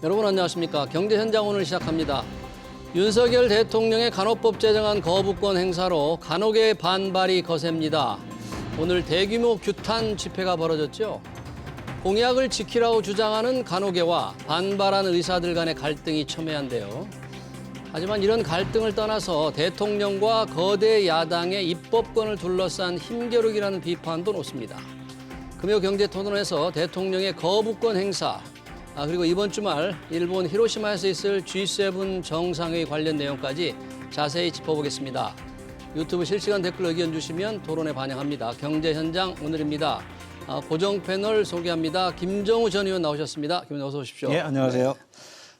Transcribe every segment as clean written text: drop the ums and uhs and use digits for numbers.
여러분 안녕하십니까. 경제현장 오늘 시작합니다. 윤석열 대통령의 간호법 제정안 거부권 행사로 간호계의 반발이 거셉니다. 오늘 대규모 규탄 집회가 벌어졌죠. 공약을 지키라고 주장하는 간호계와 반발한 의사들 간의 갈등이 첨예한데요. 하지만 이런 갈등을 떠나서 대통령과 거대 야당의 입법권을 둘러싼 힘겨루기라는 비판도 높습니다. 금요 경제토론에서 대통령의 거부권 행사, 그리고 이번 주말 일본 히로시마에서 있을 G7 정상회의 관련 내용까지 자세히 짚어보겠습니다. 유튜브 실시간 댓글 의견 주시면 토론에 반영합니다. 경제현장 오늘입니다. 고정 패널 소개합니다. 김정우 전 의원 나오셨습니다. 김 의원 어서 오십시오. 네, 안녕하세요.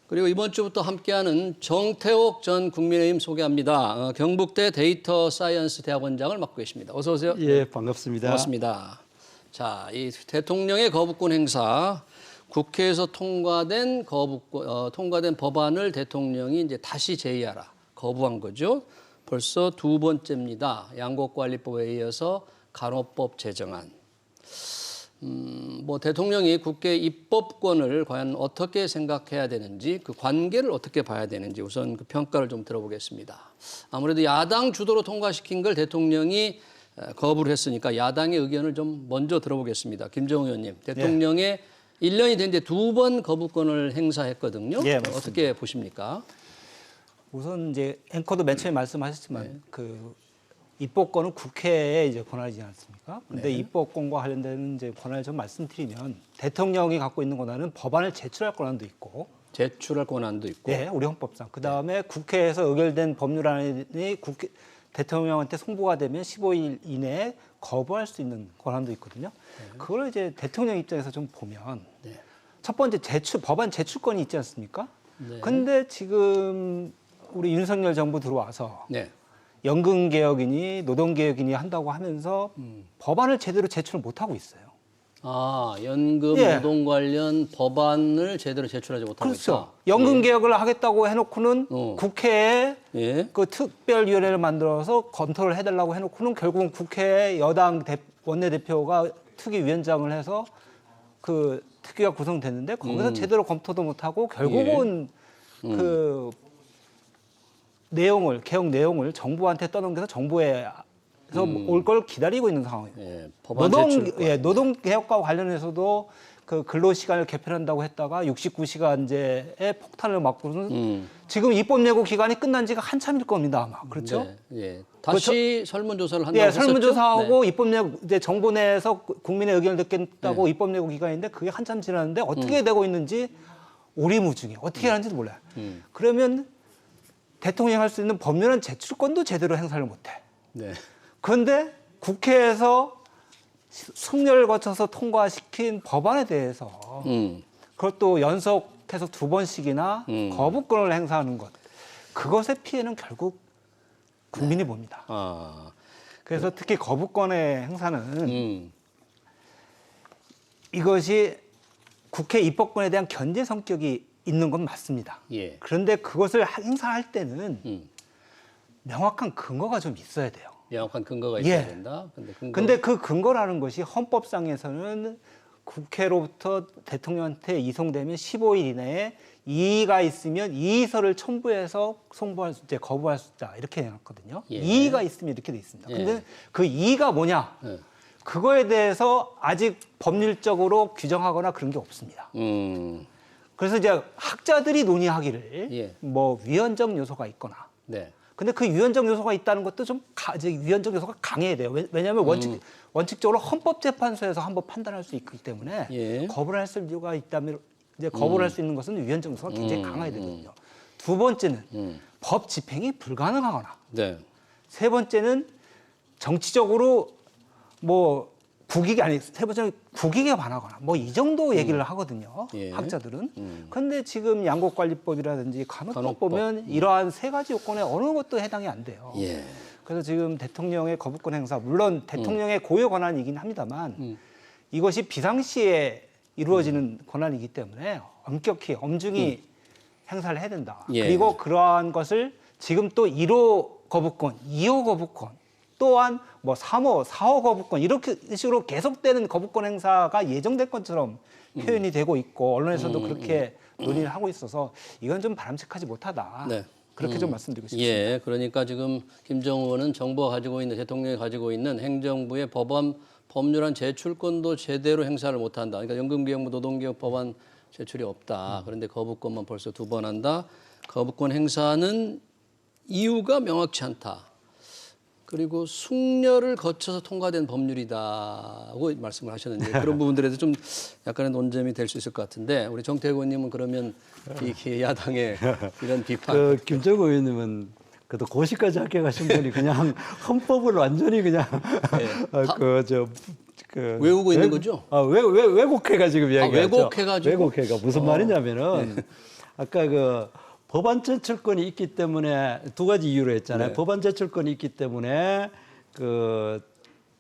그리고 이번 주부터 함께하는 정태옥 전 국민의힘 소개합니다. 경북대 데이터 사이언스 대학원장을 맡고 계십니다. 어서 오세요. 예, 반갑습니다. 고맙습니다. 자, 이 대통령의 거부권 행사, 국회에서 통과된 통과된 법안을 대통령이 이제 다시 제의하라 거부한 거죠. 벌써 두 번째입니다. 양곡관리법에 이어서 간호법 제정안. 대통령이 국회 입법권을 과연 어떻게 생각해야 되는지, 그 관계를 어떻게 봐야 되는지 우선 그 평가를 좀 들어보겠습니다. 아무래도 야당 주도로 통과시킨 걸 대통령이 거부를 했으니까 야당의 의견을 좀 먼저 들어보겠습니다. 김정우 의원님, 대통령의 1년이 된 지 두 번 거부권을 행사했거든요. 예, 어떻게 보십니까? 우선 이제 앵커도 맨 처음에 말씀하셨지만 그 입법권은 국회의 이제 권한이지 않습니까? 그런데 입법권과 관련된 이제 권한을 좀 말씀드리면 대통령이 갖고 있는 권한은 법안을 제출할 권한도 있고, 제출할 권한도 있고, 네, 우리 헌법상. 그 다음에 국회에서 의결된 법률안이 대통령한테 송부가 되면 15일 이내에 거부할 수 있는 권한도 있거든요. 그걸 이제 대통령 입장에서 좀 보면 첫 번째 법안 제출권이 있지 않습니까? 근데 지금 우리 윤석열 정부 들어와서 연금개혁이니 노동개혁이니 한다고 하면서 법안을 제대로 제출을 못하고 있어요. 연금 노동 관련 법안을 제대로 제출하지 못하고 그렇죠. 있다. 연금 개혁을 하겠다고 해놓고는 국회에 그 특별위원회를 만들어서 검토를 해달라고 해놓고는 결국은 국회 여당 원내대표가 특위위원장을 해서 그 특위가 구성됐는데 거기서 제대로 검토도 못하고 결국은 그 개혁 내용을 정부한테 떠넘겨서 정부에서 올 걸 기다리고 있는 상황이에요. 노동 개혁과 관련해서도 그 근로 시간을 개편한다고 했다가 69시간제에 폭탄을 맞고는 지금 입법 예고 기간이 끝난 지가 한참일 겁니다, 아마. 그렇죠? 다시 설문조사를 한다고 했었죠? 설문조사하고 입법 예고 이제 정부 내에서 국민의 의견을 듣겠다고 입법 예고 기간인데 그게 한참 지났는데 어떻게 되고 있는지 오리무중이에요. 어떻게 하는지도 몰라요. 그러면 대통령이 할 수 있는 법률안 제출권도 제대로 행사를 못해. 그런데 국회에서 승려를 거쳐서 통과시킨 법안에 대해서 그것도 연속해서 두 번씩이나 거부권을 행사하는 것, 그것의 피해는 결국 국민이 봅니다. 그래서 특히 거부권의 행사는 이것이 국회 입법권에 대한 견제 성격이 있는 건 맞습니다. 그런데 그것을 행사할 때는 명확한 근거가 좀 있어야 돼요. 명확한 근거가 있어야 된다. 근데 그 근거라는 것이 헌법상에서는 국회로부터 대통령한테 이송되면 15일 이내에 이의가 있으면 이의서를 첨부해서 거부할 수 있다 이렇게 해놨거든요. 이의가 있으면 이렇게 돼 있습니다. 근데 그 이의가 뭐냐? 그거에 대해서 아직 법률적으로 규정하거나 그런 게 없습니다. 그래서 이제 학자들이 논의하기를 뭐 위헌적 요소가 있거나. 근데 그 위헌적 요소가 있다는 것도 좀 위헌적 요소가 강해야 돼요. 왜냐하면 원칙적으로 헌법재판소에서 한번 판단할 수 있기 때문에 거부를 할 수가 있다면 이제 거부를 할 수 있는 것은 위헌적 요소가 굉장히 강해야 되거든요. 두 번째는 법 집행이 불가능하거나, 세 번째는 정치적으로 세 번째는 국익에 반하거나 이 정도 얘기를 하거든요. 학자들은. 그런데 지금 양곡관리법이라든지 간호법 보면 이러한 세 가지 요건에 어느 것도 해당이 안 돼요. 그래서 지금 대통령의 거부권 행사, 물론 대통령의 고유 권한이긴 합니다만 이것이 비상시에 이루어지는 권한이기 때문에 엄중히 행사를 해야 된다. 그리고 그러한 것을 지금 또 1호 거부권, 2호 거부권, 또한 3호, 4호 거부권 이렇게 식으로 계속되는 거부권 행사가 예정될 것처럼 표현이 되고 있고 언론에서도 그렇게 논의를 하고 있어서 이건 좀 바람직하지 못하다. 네. 그렇게 좀 말씀드리고 싶습니다. 예, 그러니까 지금 김정은 의원은 정부가 가지고 있는 대통령이 가지고 있는 행정부의 법안 법률안 제출권도 제대로 행사를 못한다. 그러니까 연금개혁부 노동개혁 법안 제출이 없다. 그런데 거부권만 벌써 2번 한다. 거부권 행사는 이유가 명확치 않다. 그리고 숙려를 거쳐서 통과된 법률이다고 말씀을 하셨는데 그런 부분들에도 좀 약간의 논점이 될 수 있을 것 같은데 우리 정태근 의원님은 그러면 이 야당의 이런 비판. 김정은 의원님은 그래도 고시까지 합격하신 분이 그냥 헌법을 완전히 그냥 외우고 있는 거죠? 왜곡해가 지금 이야기하죠. 왜곡해가지고? 왜곡해가 무슨 말이냐면은 아까 그 법안 제출권이 있기 때문에 두 가지 이유로 했잖아요. 네. 법안 제출권이 있기 때문에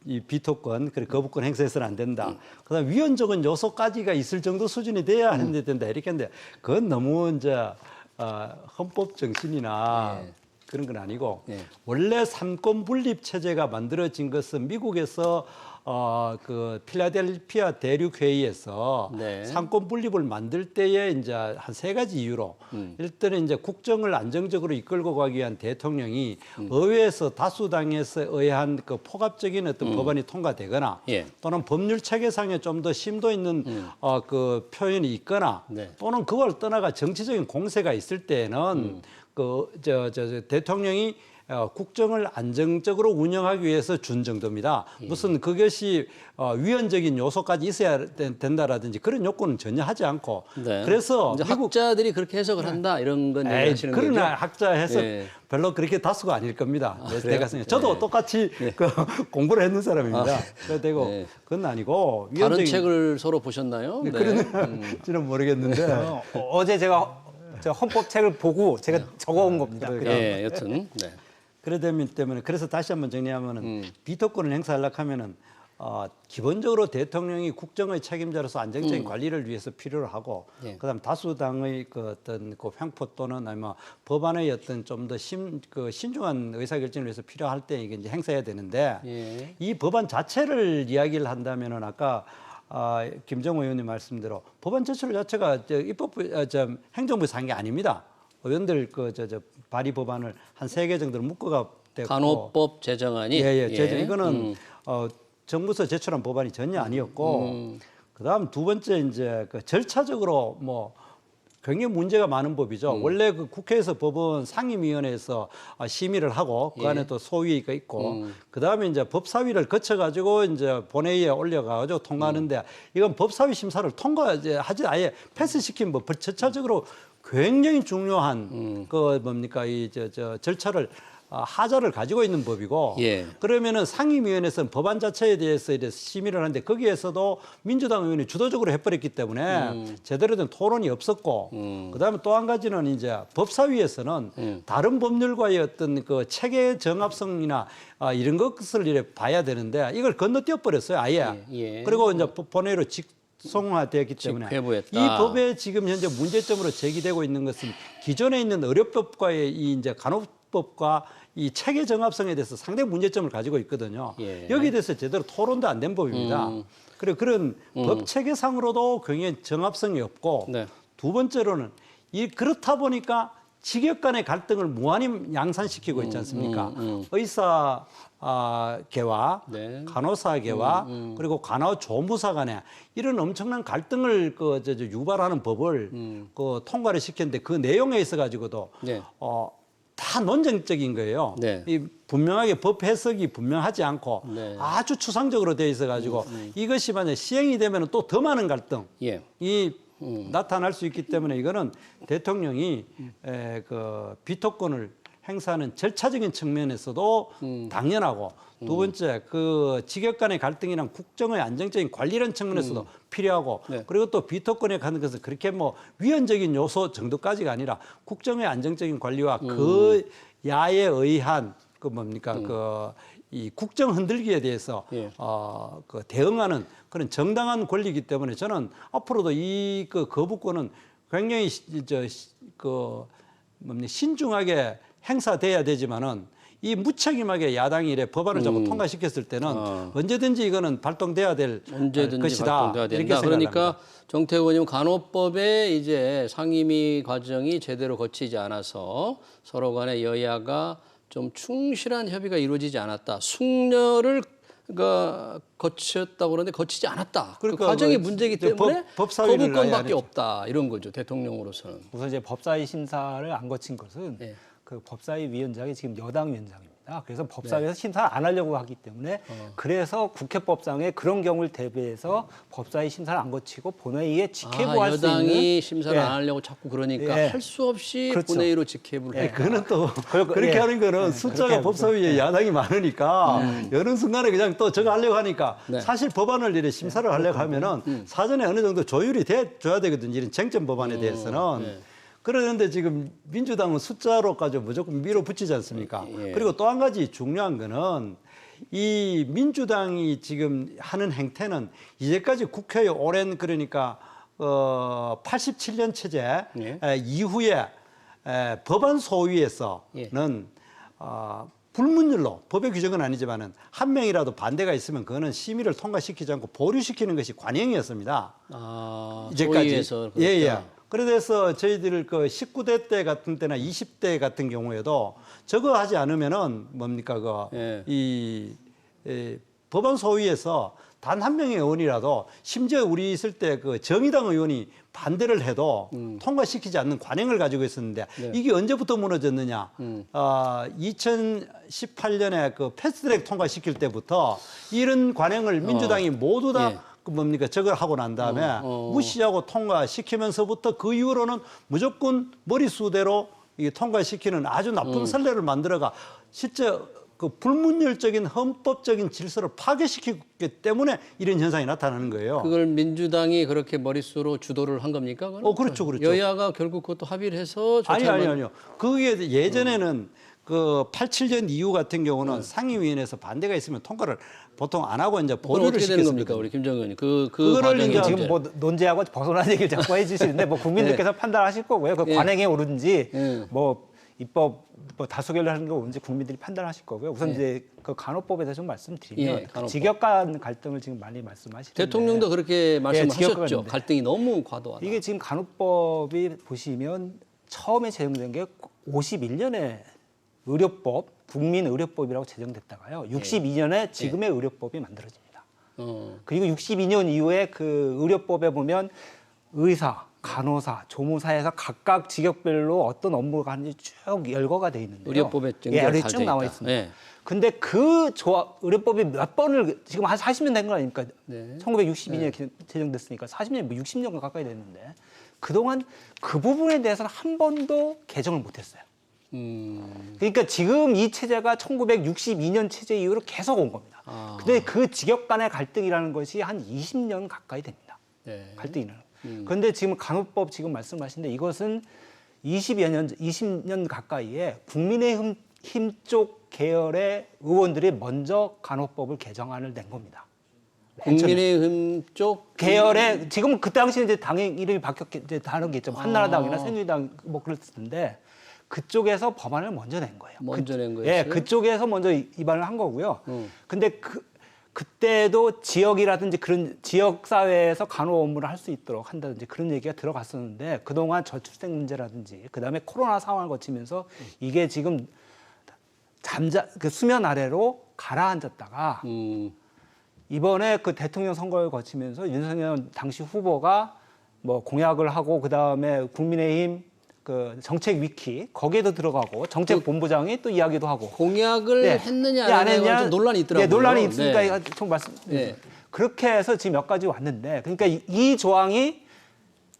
이 비토권, 그리고 거부권 행사해서는 안 된다. 그다음 위헌적인 요소까지가 있을 정도 수준이 돼야 하는데 된다 이렇게 했는데 그건 너무 이제 헌법 정신이나 그런 건 아니고 원래 삼권 분립 체제가 만들어진 것은 미국에서 그 필라델피아 대륙 회의에서 네. 삼권 분립을 만들 때에 이제 한 3가지 이유로 일단은 이제 국정을 안정적으로 이끌고 가기 위한 대통령이 의회에서 다수당에서 의한 그 포괄적인 어떤 법안이 통과되거나 또는 법률 체계상에 좀 더 심도 있는 그 표현이 있거나 또는 그걸 떠나가 정치적인 공세가 있을 때에는 대통령이 국정을 안정적으로 운영하기 위해서 준 정도입니다. 무슨 그것이 위헌적인 요소까지 있어야 된다라든지 그런 요건은 전혀 하지 않고 그래서 이제 학자들이 그렇게 해석을 한다 이런 건 얘기하시는 거죠? 그러나 학자 해석 별로 그렇게 다수가 아닐 겁니다. 내가 생각. 저도 똑같이 그 공부를 했는 사람입니다. 그래서 되고 그건 아니고 다른 책을 서로 보셨나요? 그런지는 모르겠는데 어제 제가 저 헌법 책을 보고 제가 적어온 겁니다. 예, 여튼. 그러기 때문에 그래서 다시 한번 정리하면은 비토권을 행사하려고 하면은 기본적으로 대통령이 국정의 책임자로서 안정적인 관리를 위해서 필요로 하고 그다음 다수당의 그 어떤 그 횡포 또는 아니면 법안의 어떤 좀 더 신중한 의사결정을 위해서 필요할 때 이게 이제 행사해야 되는데 이 법안 자체를 이야기를 한다면은 아까 김정호 의원님 말씀대로 법안 제출 자체가 행정부에서 한 게 아닙니다. 의원들 발의 법안을 한 3개 정도를 묶어가 됐고 간호법 제정안이 제정 이거는 정부에서 제출한 법안이 전혀 아니었고 그다음 두 번째 이제 그 절차적으로 뭐 굉장히 문제가 많은 법이죠. 원래 그 국회에서 법은 상임위원회에서 심의를 하고 그 안에 또 소위가 있고 그다음에 이제 법사위를 거쳐 가지고 이제 본회의에 올려가 가지고 통과하는데 이건 법사위 심사를 하지 아예 패스시킨 법 절차적으로 굉장히 중요한 그 뭡니까 이 절차를 하자를 가지고 있는 법이고 그러면은 상임위원회에서는 법안 자체에 대해서 이제 심의를 하는데 거기에서도 민주당 의원이 주도적으로 해버렸기 때문에 제대로 된 토론이 없었고 그다음에 또 한 가지는 이제 법사위에서는 다른 법률과의 어떤 그 체계 정합성이나 이런 것을 이래 봐야 되는데 이걸 건너뛰어 버렸어요 아예. 그리고 이제 본회의로 송화되었기 때문에 직회부했다. 이 법에 지금 현재 문제점으로 제기되고 있는 것은 기존에 있는 의료법과의 이 이제 간호법과 이 체계 정합성에 대해서 상당히 문제점을 가지고 있거든요. 여기에 대해서 제대로 토론도 안 된 법입니다. 그리고 그런 법 체계상으로도 굉장히 정합성이 없고 두 번째로는 그렇다 보니까 직역 간의 갈등을 무한히 양산시키고 있지 않습니까? 의사 계와 간호사 계와 그리고 간호조무사 간에 이런 엄청난 갈등을 유발하는 법을 통과를 시켰는데 그 내용에 있어 가지고도 다 논쟁적인 거예요. 이 분명하게 법 해석이 분명하지 않고 아주 추상적으로 되어 있어 가지고 이것이 만약 시행이 되면 또 더 많은 갈등이 나타날 수 있기 때문에 이거는 대통령이 그 비토권을 행사하는 절차적인 측면에서도 당연하고 두 번째 그 직역 간의 갈등이랑 국정의 안정적인 관리라는 측면에서도 필요하고 그리고 또 비토권에 가는 것은 그렇게 뭐 위헌적인 요소 정도까지가 아니라 국정의 안정적인 관리와 그 야에 의한 그 뭡니까 이 국정 흔들기에 대해서 그 대응하는 그런 정당한 권리이기 때문에 저는 앞으로도 이 그 거부권은 굉장히 신중하게 행사돼야 되지만은 이 무책임하게 야당이 이래 법안을 자꾸 통과시켰을 때는 언제든지 이거는 발동돼야 될 언제든지 것이다. 발동돼야 이렇게 된다. 생각합니다. 그러니까 정태호 의원님 간호법에 이제 상임위 과정이 제대로 거치지 않아서 서로 간에 여야가 좀 충실한 협의가 이루어지지 않았다. 숙려를 그러니까 거쳤다고 그러는데 거치지 않았다. 그러니까 그 과정이 그 문제이기 이제 때문에 법사위를 아예 안 거부권밖에 했죠. 없다. 이런 거죠. 대통령으로서는. 우선 이제 법사위 심사를 안 거친 것은 네. 그 법사위 위원장이 지금 여당 위원장입니다. 그래서 법사위에서 심사를 안 하려고 하기 때문에 그래서 국회법상에 그런 경우를 대비해서 법사위 심사를 안 거치고 본회의에 직회부할 수 있는 여당이 심사를 예. 안 하려고 자꾸 그러니까 예. 할 수 없이 그렇죠. 본회의로 직회부를 했다. 그거는 또 그러니까, 그렇게 예. 하는 거는 그렇게 숫자가 하는 법사위에 야당이 많으니까 여느 순간에 그냥 또 저거 하려고 하니까 네. 사실 법안을 이래 심사를 하려고 하면은 사전에 어느 정도 조율이 돼줘야 되거든요. 이런 쟁점 법안에 대해서는. 네. 그런데 지금 민주당은 숫자로까지 무조건 밀어붙이지 않습니까? 예. 그리고 또 한 가지 중요한 거는 이 민주당이 지금 하는 행태는 이제까지 국회의 오랜 그러니까 87년 체제 예. 이후에 법안 소위에서는 불문율로 법의 규정은 아니지만은 한 명이라도 반대가 있으면 그거는 심의를 통과시키지 않고 보류시키는 것이 관행이었습니다. 아, 이제까지. 소위에서 예, 예. 그랬다. 그래서 저희들 그 19대 때 같은 때나 20대 같은 경우에도 저거 하지 않으면은 뭡니까 예. 법안 소위에서 단 한 명의 의원이라도 심지어 우리 있을 때 그 정의당 의원이 반대를 해도 통과시키지 않는 관행을 가지고 있었는데 네. 이게 언제부터 무너졌느냐? 2018년에 그 패스트트랙 통과시킬 때부터 이런 관행을 민주당이 모두 다 예. 그 뭡니까 저걸 하고 난 다음에 무시하고 통과시키면서부터 그 이후로는 무조건 머리수대로 이 통과시키는 아주 나쁜 선례를 만들어가 실제 그 불문율적인 헌법적인 질서를 파괴시키기 때문에 이런 현상이 나타나는 거예요. 그걸 민주당이 그렇게 머릿수로 주도를 한 겁니까? 그건? 그렇죠, 그렇죠. 여야가 결국 그것도 합의를 해서 아니요. 그게 예전에는 그 87년 이후 같은 경우는 상임위원회에서 반대가 있으면 통과를 보통 안 하고 이제 그건 보류를 어떻게 되는 겁니까, 시켰습니다. 우리 김정은 의원님? 그 그거를 과정이 이제 지금 뭐 논제하고 벗어난 얘기를 자꾸 해주시는데 뭐 국민들께서 판단하실 거고요. 그 예. 관행에 오르는지 예. 뭐 입법 뭐 다수결을 하는 게 오는지 국민들이 판단하실 거고요. 우선 예. 이제 그 간호법에 대해서 좀 말씀드리면 예, 간호법. 직역 간 갈등을 지금 많이 말씀하시는데 대통령도 그렇게 말씀하셨죠. 직역가는데. 갈등이 너무 과도하다. 이게 지금 간호법이 보시면 처음에 제정된 게 51년에 의료법, 국민의료법이라고 제정됐다가요. 62년에 지금의 의료법이 만들어집니다. 그리고 62년 이후에 그 의료법에 보면 의사, 간호사, 조무사에서 각각 직역별로 어떤 업무가 하는지 쭉 열거가 돼 있는데요. 의료법에 여기 다 쭉 돼 나와 있다. 있습니다. 예. 근데 그 의료법이 몇 번을 지금 한 40년 된 거 아닙니까? 네. 1962년에 제정됐으니까 40년, 뭐 60년 가까이 됐는데 그동안 그 부분에 대해서는 한 번도 개정을 못했어요. 그러니까 지금 이 체제가 1962년 체제 이후로 계속 온 겁니다. 근데 그 직역 간의 갈등이라는 것이 한 20년 가까이 됩니다. 네. 갈등이라는. 그런데 지금 간호법 지금 말씀하시는데 이것은 20년 가까이에 국민의힘 쪽 계열의 의원들이 먼저 간호법을 개정안을 낸 겁니다. 국민의힘 쪽 계열의 지금 그 당시에 이제 당 이름이 바뀌었기 이제 다른 게 있죠. 한나라당이나 새누리당 뭐 그랬는데 그쪽에서 법안을 먼저 낸 거예요. 먼저 낸 거였어요? 예, 그쪽에서 먼저 입안을 한 거고요. 근데 그때도 지역이라든지 그런 지역 사회에서 간호 업무를 할 수 있도록 한다든지 그런 얘기가 들어갔었는데 그동안 저출생 문제라든지 그다음에 코로나 상황을 거치면서 이게 지금 그 수면 아래로 가라앉았다가 이번에 그 대통령 선거를 거치면서 윤석열 당시 후보가 뭐 공약을 하고 그다음에 국민의힘 그 정책 위키 거기에도 들어가고 정책 본부장이 또 이야기도 하고 공약을 네. 했느냐 안 안 했느냐 했냐 좀 논란이 있더라고요. 네, 논란이 있으니까 네. 좀 말씀. 네. 그렇게 해서 지금 몇 가지 왔는데 그러니까 이 조항이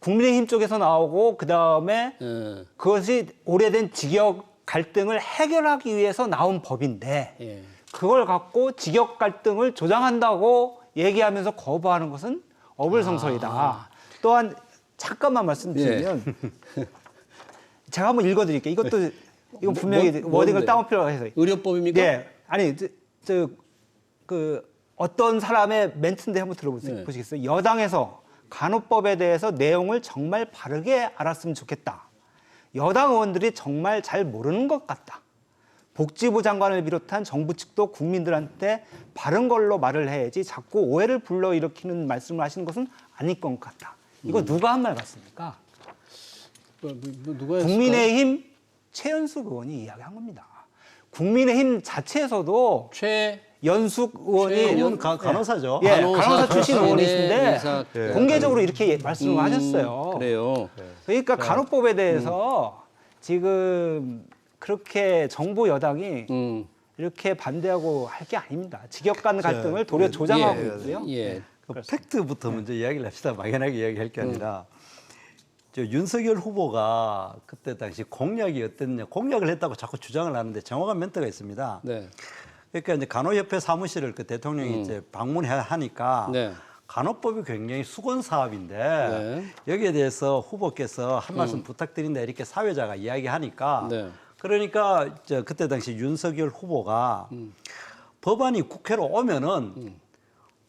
국민의힘 쪽에서 나오고 그다음에 예. 그것이 오래된 직역 갈등을 해결하기 위해서 나온 법인데 예. 그걸 갖고 직역 갈등을 조장한다고 얘기하면서 거부하는 것은 어불성설이다. 또한 잠깐만 말씀드리면 제가 한번 읽어드릴게요. 이것도 이거 분명히 워딩을 뭔데? 따올 필요가 해서. 의료법입니까? 네, 아니 그 어떤 사람의 멘트인데 한번 들어보세요. 네. 보시겠어요? 여당에서 간호법에 대해서 내용을 정말 바르게 알았으면 좋겠다. 여당 의원들이 정말 잘 모르는 것 같다. 복지부 장관을 비롯한 정부 측도 국민들한테 바른 걸로 말을 해야지 자꾸 오해를 불러일으키는 말씀을 하시는 것은 아닐 것 같다. 이거 누가 한 말 같습니까? 누가 했을까요? 국민의힘 최연숙 의원이 이야기한 겁니다. 국민의힘 자체에서도 연숙 의원이 최연 간호사죠. 예, 간호사 간호사 출신 출신의 의원이신데 의사. 공개적으로 이렇게 말씀을 하셨어요. 그래요. 그러니까 간호법에 대해서 지금 그렇게 정부 여당이 이렇게 반대하고 할 게 아닙니다. 직역 간 갈등을 도리어 조장하고 있고요. 예. 그 팩트부터 먼저 이야기를 합시다. 막연하게 이야기할 게 아니라 저 윤석열 후보가 그때 당시 공약이 어땠냐, 공약을 했다고 자꾸 주장을 하는데 정확한 멘트가 있습니다. 네. 그러니까 이제 간호협회 사무실을 그 대통령이 이제 방문하니까 네. 간호법이 굉장히 수건 사업인데 네. 여기에 대해서 후보께서 한 말씀 부탁드린다 이렇게 사회자가 이야기하니까 네. 그러니까 저 그때 당시 윤석열 후보가 법안이 국회로 오면은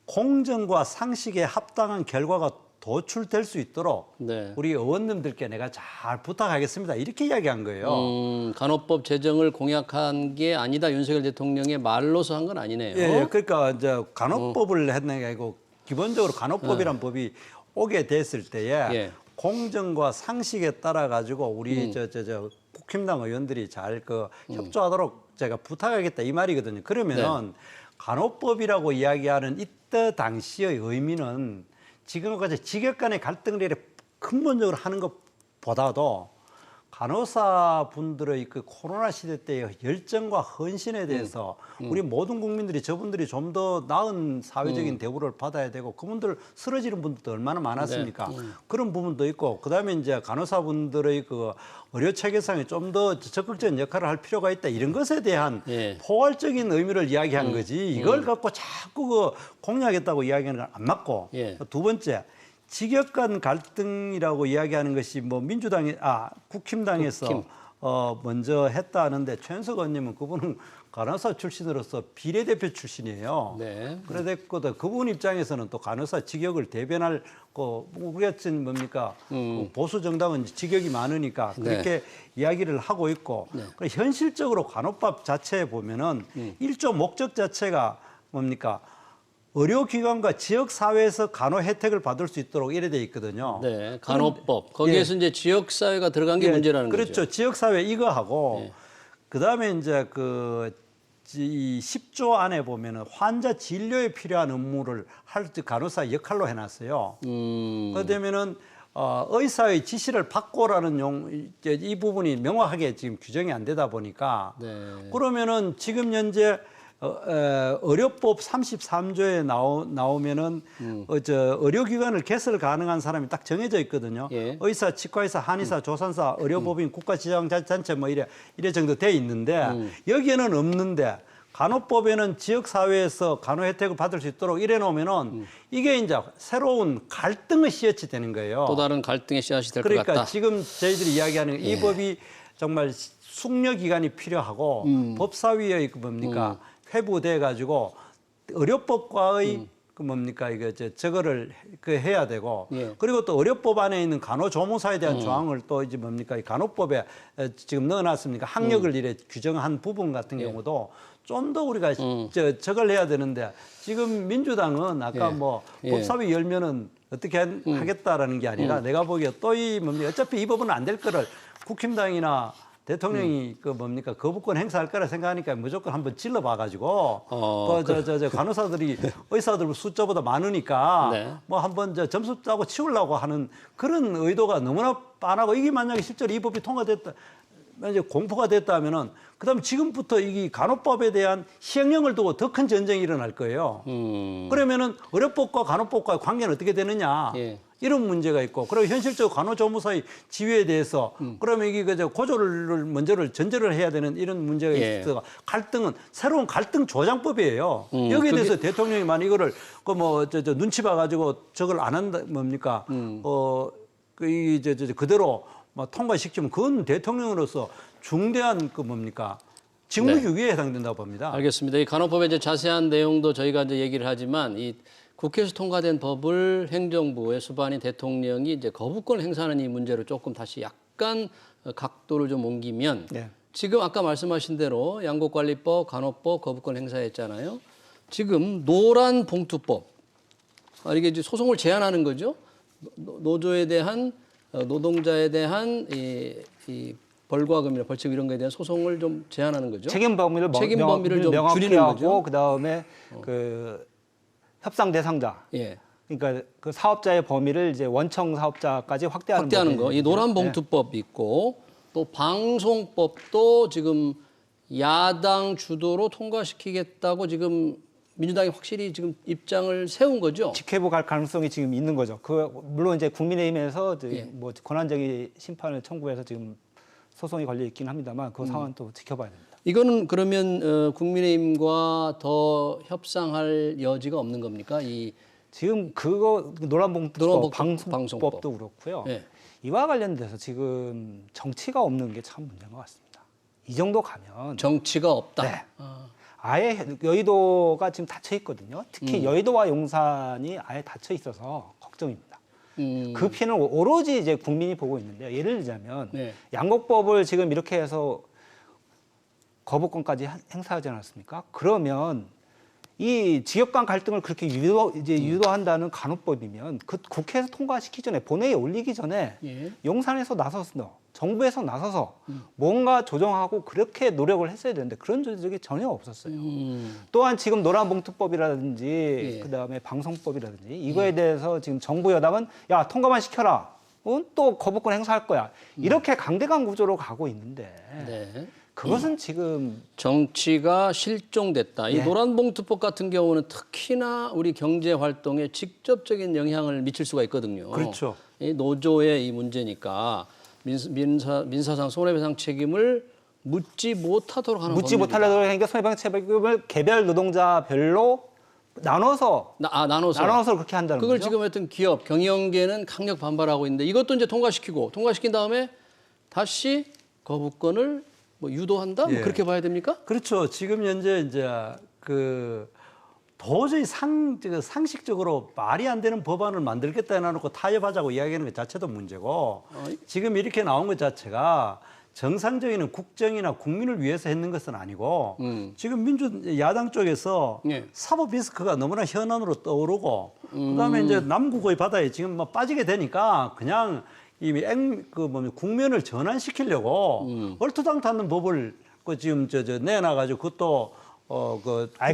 공정과 상식에 합당한 결과가 도출될 수 있도록 네. 우리 의원님들께 내가 잘 부탁하겠습니다. 이렇게 이야기한 거예요. 간호법 제정을 공약한 게 아니다. 윤석열 대통령의 말로서 한 건 아니네요. 예, 그러니까 이제 간호법을 했는 게 아니고 기본적으로 간호법이란 법이 오게 됐을 때에 예. 공정과 상식에 따라 가지고 우리 저 국힘당 의원들이 잘 그 협조하도록 제가 부탁하겠다 이 말이거든요. 그러면은 간호법이라고 이야기하는 이때 당시의 의미는 지금까지 직역 간의 갈등을 이렇게 근본적으로 하는 것보다도 간호사분들의 그 코로나 시대 때의 열정과 헌신에 대해서 우리 모든 국민들이 저분들이 좀 더 나은 사회적인 대우를 받아야 되고 그분들 쓰러지는 분들도 얼마나 많았습니까? 그런 부분도 있고 그다음에 이제 간호사분들의 그 의료 체계상에 좀 더 적극적인 역할을 할 필요가 있다 이런 것에 대한 예. 포괄적인 의미를 이야기한 거지 이걸 갖고 자꾸 그 공약했다고 이야기하는 건 안 맞고 예. 두 번째 직역 간 갈등이라고 이야기하는 것이 뭐 민주당이 국힘당에서 국힘. 먼저 했다 하는데 최현석 의원님은 그분은 간호사 출신으로서 비례대표 출신이에요. 네. 그래도 그분 입장에서는 또 간호사 직역을 대변할 우리 같은 뭡니까 그 보수 정당은 직역이 많으니까 그렇게 이야기를 하고 있고 현실적으로 간호법 자체에 보면은 일조 목적 자체가 뭡니까 의료기관과 지역사회에서 간호 혜택을 받을 수 있도록 이래 돼 있거든요. 네. 간호법. 거기에서 이제 지역사회가 들어간 게 문제라는 그렇죠. 거죠. 지역사회 이거하고 예. 그다음에 이제 이 10조 안에 보면은 환자 진료에 필요한 업무를 할 간호사 역할로 해놨어요. 그러면은 의사의 지시를 받고라는 이 부분이 명확하게 지금 규정이 안 되다 보니까 네. 그러면은 지금 현재 의료법 33조에 나오면은 의료기관을 개설 가능한 사람이 딱 정해져 있거든요. 예. 의사, 치과의사, 한의사, 조산사, 의료법인, 국가지정자치단체 뭐 이래 정도 돼 있는데 여기에는 없는데 간호법에는 지역사회에서 간호 혜택을 받을 수 있도록 이래 놓으면은 이게 이제 새로운 갈등의 씨앗이 되는 거예요. 또 다른 갈등의 씨앗이 될 것 그러니까 같다. 지금 저희들이 이야기하는 이 법이 정말 숙려 기간이 필요하고 법사위의 그 뭡니까 회부돼 가지고 의료법과의 그 뭡니까 이거 저거를 그 해야 되고 예. 그리고 또 의료법 안에 있는 간호조무사에 대한 조항을 또 이제 뭡니까 이 간호법에 지금 넣어놨습니까 학력을 이래 규정한 부분 같은 경우도 좀 더 우리가 저걸 해야 되는데 지금 민주당은 아까 예. 뭐 예. 법사위 열면은 어떻게 하겠다라는 게 아니라 내가 보기에 또 이 뭡니까 어차피 이 법은 안 될 거를 국힘당이나 대통령이 그 뭡니까 거부권 행사할 거라 생각하니까 무조건 한번 질러봐 가지고 저 간호사들이 의사들 숫자보다 많으니까 네. 뭐 한번 저 점수 따고 치우려고 하는 그런 의도가 너무나 빤하고 이게 만약에 실제로 이 법이 통과됐다 이제 공포가 됐다면은 그다음에 지금부터 이 간호법에 대한 시행령을 두고 더 큰 전쟁이 일어날 거예요. 그러면은 의료법과 간호법과의 관계는 어떻게 되느냐? 예. 이런 문제가 있고 그리고 현실적으로 간호조무사의 지위에 대해서 그러면 이게 그저 고조를 먼저를 전제를 해야 되는 이런 문제가 예. 있어서 갈등은 새로운 갈등 조장법이에요. 여기에 대해서 대통령이 만 이거를 그 뭐 저 눈치 봐가지고 저걸 안 한다 뭡니까 그대로 뭐 통과시키면 그건 대통령으로서 중대한 그 뭡니까 직무유기에 해당된다고 봅니다. 알겠습니다. 이 간호법의 이제 자세한 내용도 저희가 이제 얘기를 하지만 이 국회에서 통과된 법을 행정부의 수반인 대통령이 이제 거부권 행사하는 이 문제로 조금 다시 약간 각도를 좀 옮기면 네. 지금 아까 말씀하신 대로 양곡관리법, 간호법, 거부권 행사했잖아요. 지금 노란 봉투법, 이게 이제 소송을 제한하는 거죠. 노조에 대한 노동자에 대한 이 벌과금이나 벌칙 이런 거에 대한 소송을 좀 제한하는 거죠. 책임 범위를 좀 명확히 줄이는 하고 거죠. 그다음에 그 협상 대상자. 예. 그러니까 그 사업자의 범위를 이제 원청 사업자까지 확대하는 거. 이 노란 봉투법이 있고 또 방송법도 지금 야당 주도로 통과시키겠다고 지금 민주당이 확실히 지금 입장을 세운 거죠. 직회부 갈 가능성이 지금 있는 거죠. 물론 이제 국민의힘에서 예. 뭐 권한쟁의 심판을 청구해서 지금 소송이 걸려 있긴 합니다만 그 상황은 또 지켜봐야 됩니다. 이거는 그러면 국민의힘과 더 협상할 여지가 없는 겁니까? 지금 그거 노란봉투법, 방송법도 그렇고요. 네. 이와 관련돼서 지금 정치가 없는 게 참 문제인 것 같습니다. 이 정도 가면 정치가 없다. 네. 아예 여의도가 지금 닫혀 있거든요. 특히 여의도와 용산이 아예 닫혀 있어서 걱정입니다. 그 피해는 오로지 이제 국민이 보고 있는데요. 예를 들자면 네. 양곡법을 지금 이렇게 해서 거부권까지 행사하지 않았습니까? 그러면 이 지역 간 갈등을 그렇게 유도한다는 간호법이면 그 국회에서 통과시키기 전에 본회의에 올리기 전에 예. 용산에서 나서서 정부에서 나서서 뭔가 조정하고 그렇게 노력을 했어야 되는데 그런 조직이 전혀 없었어요. 또한 지금 노란봉투법이라든지 예. 그다음에 방송법이라든지 이거에 대해서 지금 정부 여당은 야 통과만 시켜라. 또 거부권 행사할 거야. 이렇게 강대강 구조로 가고 있는데 네. 그것은 지금 정치가 실종됐다. 이 네. 노란봉투법 같은 경우는 특히나 우리 경제 활동에 직접적인 영향을 미칠 수가 있거든요. 그렇죠. 이 노조의 이 문제니까 민사상 손해배상 책임을 묻지 못하도록 하는 묻지 법률이다. 못하려고 하니까 손해배상 책임을 개별 노동자별로 나눠서 나눠서 그렇게 한다는 그걸 거죠. 지금 어떤 기업 경영계는 강력 반발하고 있는데 이것도 이제 통과시킨 다음에 다시 거부권을 뭐 유도한다? 뭐 예. 그렇게 봐야 됩니까? 그렇죠. 지금 현재 이제 도저히 상식적으로 말이 안 되는 법안을 만들겠다 해놓고 타협하자고 이야기하는 것 자체도 문제고 지금 이렇게 나온 것 자체가 정상적인 국정이나 국민을 위해서 했는 것은 아니고 지금 야당 쪽에서 예. 사법 리스크가 너무나 현안으로 떠오르고 그다음에 이제 남국의 바다에 지금 뭐 빠지게 되니까 그냥 이미 국면을 전환시키려고 얼토당토않는 법을 지금 내놔가지고 그것도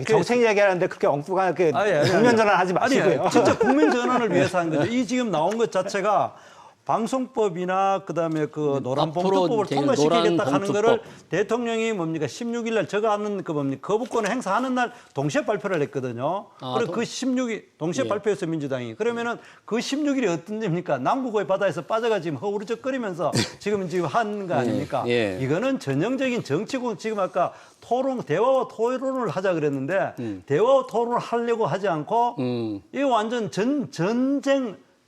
정책 이야기하는데 그렇게 엉뚱하게 국면 전환하지 마시고요. 아니, 진짜 국민 전환을 위해서 한 거죠. 이 지금 나온 것 자체가 방송법이나 그다음에 그 노란봉투법을 통과시키겠다 하는 거를 대통령이 16일 날 저거하는 거부권을 행사하는 날 동시에 발표를 했거든요. 그리고 그 16일 동시에 발표했어 민주당이. 그러면은 그 16일이 어떤 일입니까? 남국의 바다에서 빠져가 지금 허우르적거리면서 지금 한 거 아닙니까? 예. 이거는 전형적인 정치국 지금 아까 대화와 토론을 하자 그랬는데 대화와 토론을 하려고 하지 않고 이거 완전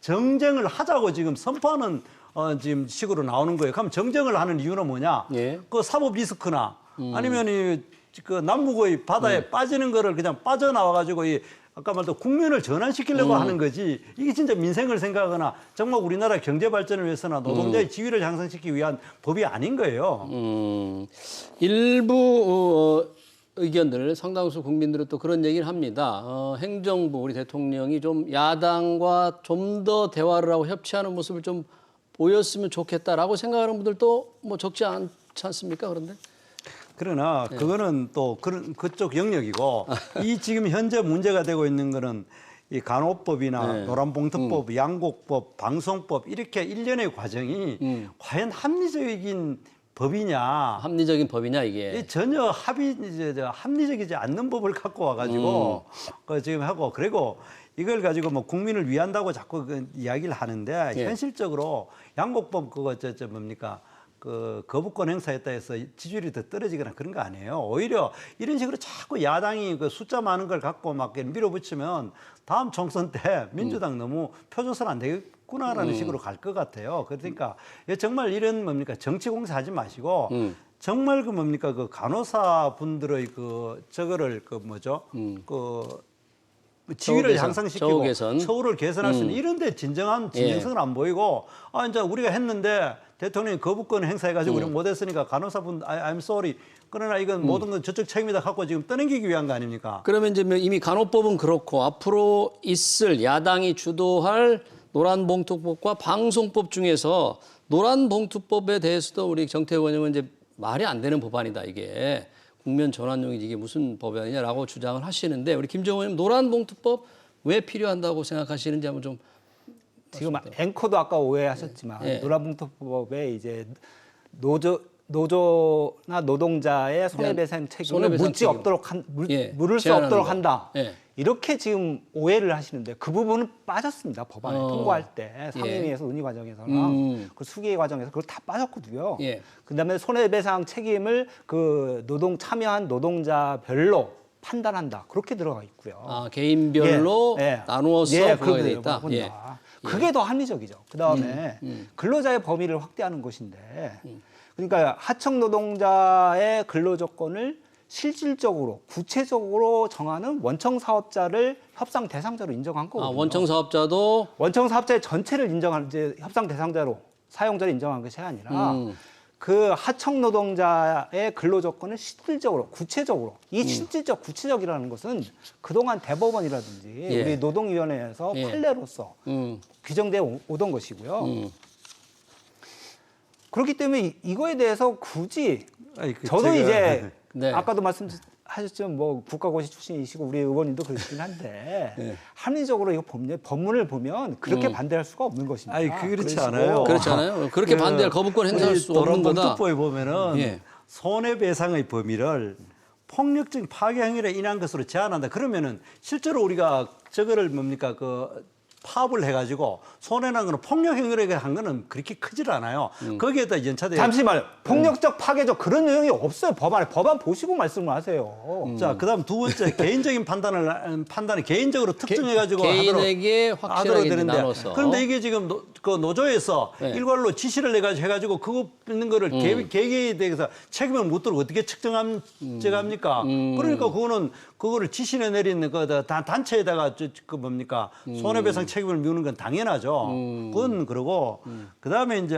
정쟁을 하자고 지금 선포하는 지금 식으로 나오는 거예요. 그럼 정쟁을 하는 이유는 뭐냐? 예. 그 사법 리스크나 아니면 그 남북의 바다에 빠지는 거를 그냥 빠져나와가지고 아까 말도 국면을 전환시키려고 하는 거지. 이게 진짜 민생을 생각하거나 정말 우리나라 경제 발전을 위해서나 노동자의 지위를 향상시키기 위한 법이 아닌 거예요. 일부 의견들 상당수 국민들은 또 그런 얘기를 합니다. 행정부 우리 대통령이 좀 야당과 좀 더 대화를 하고 협치하는 모습을 좀 보였으면 좋겠다라고 생각하는 분들도 뭐 적지 않지 않습니까? 그런데 그러나 그거는 또 그쪽 영역이고 이 지금 현재 문제가 되고 있는 거는 이 간호법이나 노란봉투법, 양곡법, 방송법 이렇게 일련의 과정이 과연 합리적인 법이냐? 합리적인 법이냐 이게? 전혀 합리적이지 않는 법을 갖고 와가지고 지금 하고 그리고 이걸 가지고 뭐 국민을 위한다고 자꾸 이야기를 하는데 현실적으로 양곡법 뭡니까? 그 거부권 행사했다 해서 지지율이 더 떨어지거나 그런 거 아니에요. 오히려 이런 식으로 자꾸 야당이 그 숫자 많은 걸 갖고 막 밀어붙이면 다음 총선 때 민주당 너무 표준선 안 되겠구나라는 식으로 갈 것 같아요. 그러니까 정말 이런 정치 공세하지 마시고 정말 그 간호사 분들의 저거를 지위를 처우 향상시키고 개선. 처우를 개선할 수 있는 이런데 진정한 진정성은 안 보이고 이제 우리가 했는데 대통령이 거부권 행사해가지고 우리 못했으니까 간호사분 I'm sorry. 그러나 이건 모든 건 저쪽 책임이다 갖고 지금 떠넘기기 위한 거 아닙니까? 그러면 이제 이미 간호법은 그렇고 앞으로 있을 야당이 주도할 노란봉투법과 방송법 중에서 노란봉투법에 대해서도 우리 정태호 의원님은 이제 말이 안 되는 법안이다 이게 국면 전환용이지 이게 무슨 법안이냐라고 주장을 하시는데 우리 김정호 의원님 노란봉투법 왜 필요한다고 생각하시는지 한번 좀 지금 앵커도 아까 오해하셨지만 네. 노란봉투법에 이제 노조나 노동자의 손해배상 책임을 손해배상 묻지 책임. 없도록 예, 물을 수 제한하는 없도록 거. 한다. 예. 이렇게 지금 오해를 하시는데 그 부분은 빠졌습니다. 법안에 통과할 때 예. 상임위에서 논의 과정에서나 그 수기 과정에서 그걸 다 빠졌거든요. 예. 그다음에 손해배상 책임을 그 참여한 노동자별로 판단한다. 그렇게 들어가 있고요. 아, 개인별로 나누어서 부과해야 돼 있다. 예. 그게 더 합리적이죠. 그다음에 근로자의 범위를 확대하는 것인데 그러니까 하청 노동자의 근로 조건을 실질적으로 구체적으로 정하는 원청 사업자를 협상 대상자로 인정한 거거든요. 아, 원청 사업자도 원청 사업자의 전체를 인정하는 이제 협상 대상자로 사용자를 인정한 것이 아니라 그 하청 노동자의 근로 조건을 실질적으로 구체적으로 이 실질적 구체적이라는 것은 그동안 대법원이라든지 예. 우리 노동위원회에서 예. 판례로서 규정되어 오던 것이고요. 그렇기 때문에 이거에 대해서 굳이 저도 이제 네. 아까도 말씀하셨지만 뭐 국가고시 출신이시고 우리 의원님도 그러시긴 한데 네. 합리적으로 이거 법문을 보면 그렇게 반대할 수가 없는 것입니다. 아니, 그렇지 그러시고 않아요. 그렇지 않아요? 그렇게 반대할 거부권 행사할 수 없는 거다. 노란봉투법에 보면은 예. 손해배상의 범위를 폭력적인 파괴 행위를 인한 것으로 제한한다. 그러면은 실제로 우리가 저거를 뭡니까 파업을 해가지고 손해난 거는 폭력 행위를 한 거는 그렇게 크질 않아요. 거기에다 연차돼. 잠시만요. 폭력적 파괴적 그런 내용이 없어요. 법안에. 법안 보시고 말씀을 하세요. 자, 그다음 두 번째 개인적인 판단을 개인적으로 특정해가지고 개인에게 확실하게 이제 되는데. 나눠서. 그런데 이게 지금 그 노조에서 네. 일괄로 지시를 해가지고 그거 있는 거를 개개에 대해서 책임을 묻도록 어떻게 측정합니까? 그러니까 그거를 지시를 내리는 그 단체에다가 그 뭡니까 손해배상 책임을 미루는 건 당연하죠. 그건 그러고 그다음에 이제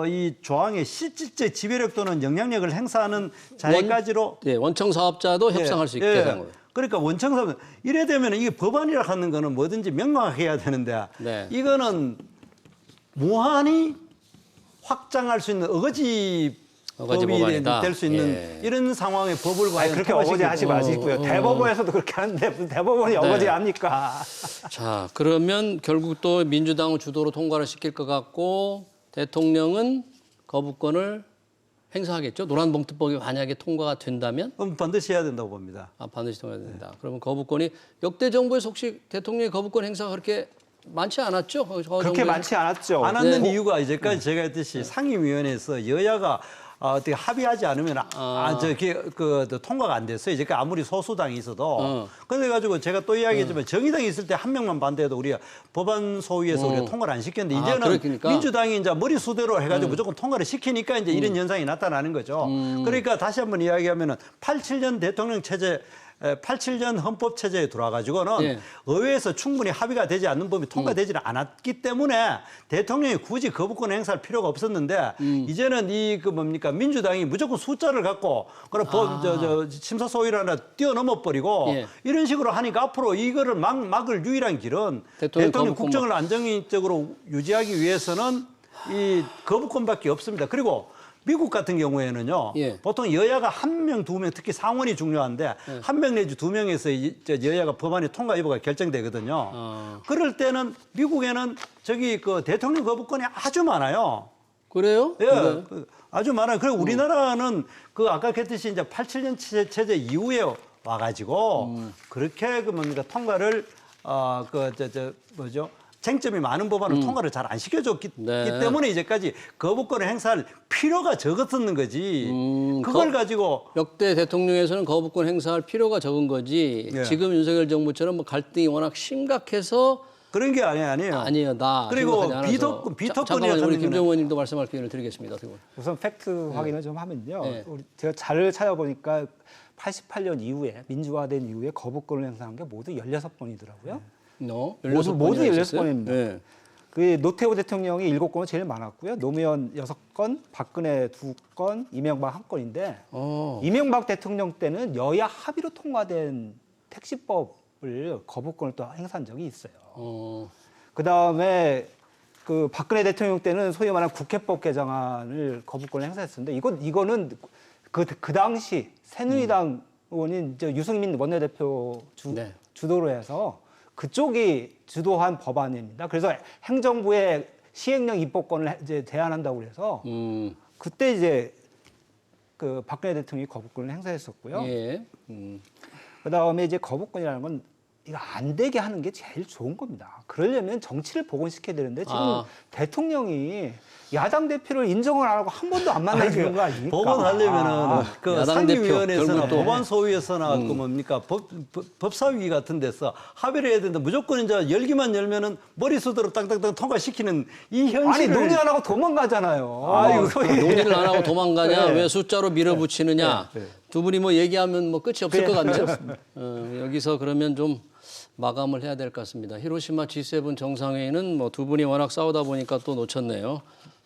이 조항의 실질적 지배력 또는 영향력을 행사하는 자에까지로 원청 사업자도 협상할 수 있게 되는 거예요. 그러니까 원청 사업 이래 되면 이게 법안이라 하는 거는 뭐든지 명확하게 해야 되는데 네. 이거는 무한히 확장할 수 있는 어거지 법이 될 수 있는 이런 상황의 법을 과연 그렇게 어거지 하지 마시고요. 대법원에서도 그렇게 하는데 무슨 대법원이 어거지 합니까? 자, 그러면 결국 또 민주당은 주도로 통과를 시킬 것 같고 대통령은 거부권을 행사하겠죠. 노란봉투법이 만약에 통과가 된다면 그럼 반드시 해야 된다고 봅니다. 반드시 통과해야 된다. 그러면 거부권이 역대 정부에서 혹시 대통령의 거부권 행사가 그렇게 많지 않았죠? 그렇게 많지 않았죠. 안 하는 이유가 이제까지 제가 했듯이 상임위원회에서 여야가 어떻게 합의하지 않으면 통과가 안 됐어요. 이제까지 아무리 소수당이 있어도. 그래 가지고 제가 또 이야기했지만 정의당이 있을 때 한 명만 반대해도 우리가 법안 소위에서 우리가 통과를 안 시켰는데 이제는 그러니까. 민주당이 이제 머리수대로 해가지고 무조건 통과를 시키니까 이제 이런 현상이 나타나는 거죠. 그러니까 다시 한번 이야기하면은 87년 대통령 체제 87년 헌법 체제에 들어와가지고는 의회에서 충분히 합의가 되지 않는 법이 통과되지를 않았기 때문에 대통령이 굳이 거부권 행사할 필요가 없었는데 이제는 민주당이 무조건 숫자를 갖고 그런 심사 소위를 뛰어넘어 버리고 이런 식으로 하니까 앞으로 이거를 막을 유일한 길은 대통령 국정을 안정적으로 유지하기 위해서는 이 거부권밖에 없습니다. 그리고 미국 같은 경우에는요, 보통 여야가 한 명, 두 명, 특히 상원이 중요한데 한 명 내지 두 명에서 여야가 법안이 통과 여부가 결정되거든요. 그럴 때는 미국에는 대통령 거부권이 아주 많아요. 그래요? 예, 아주 많아요. 그리고 우리나라는 아까 했듯이 이제 87년 체제 이후에 와가지고 그렇게 통과를 쟁점이 많은 법안을 통과를 잘 안 시켜줬기 때문에 이제까지 거부권을 행사할 필요가 적었었는 거지. 그걸 가지고 역대 대통령에서는 거부권 행사할 필요가 적은 거지. 지금 윤석열 정부처럼 갈등이 워낙 심각해서 그런 게 아니에요. 아니에요. 나 그리고 생각하지 않아서. 비토권이라고 잠깐만요. 우리 하면은- 김정우 의원님도 말씀할 기회를 드리겠습니다. 우선 팩트 확인을 좀 하면요. 네. 제가 자료를 찾아보니까 88년 이후에 민주화된 이후에 거부권을 행사한 게 모두 16번이더라고요. 모두 16번입니다. 네. 그 노태우 대통령이 7건은 제일 많았고요. 노무현 6건, 박근혜 2건, 이명박 1건인데 이명박 대통령 때는 여야 합의로 통과된 택시법을 거부권을 또 행사한 적이 있어요. 그다음에 그 박근혜 대통령 때는 소위 말하는 국회법 개정안을 거부권을 행사했었는데 이거는 그 당시 새누리당 의원인 이제 유승민 원내대표 네. 주도로 해서 그쪽이 주도한 법안입니다. 그래서 행정부의 시행령 입법권을 이제 제한한다고 그래서 그때 이제 그 박근혜 대통령이 거부권을 행사했었고요. 예. 그다음에 이제 거부권이라는 건 이거 안 되게 하는 게 제일 좋은 겁니다. 그러려면 정치를 복원시켜야 되는데 지금 대통령이 야당 대표를 인정을 안 하고 한 번도 안 만나주는 거 아닙니까? 복원하려면은 그 야당 대표, 상임위원회에서나 결국 또- 법안 소위에서나 그 뭡니까 법사위 같은 데서 합의를 해야 되는데 무조건 이제 열기만 열면은 머리수대로 땅땅땅 통과시키는 이 아니 현실을 논의 안 하고 도망가잖아요. 아이고, 논의를 안 하고 도망가냐? 네. 왜 숫자로 밀어붙이느냐? 두 분이 뭐 얘기하면 뭐 끝이 없을 것 같네요. 여기서 그러면 좀 마감을 해야 될 것 같습니다. 히로시마 G7 정상회의는 뭐 두 분이 워낙 싸우다 보니까 또 놓쳤네요.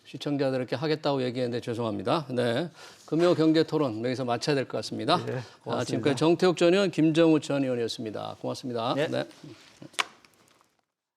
시청자들에게 하겠다고 얘기했는데 죄송합니다. 네, 금요 경제 토론 여기서 마쳐야 될 것 같습니다. 네, 고맙습니다. 지금까지 정태욱 전 의원, 김정우 전 의원이었습니다. 고맙습니다. 네. 네.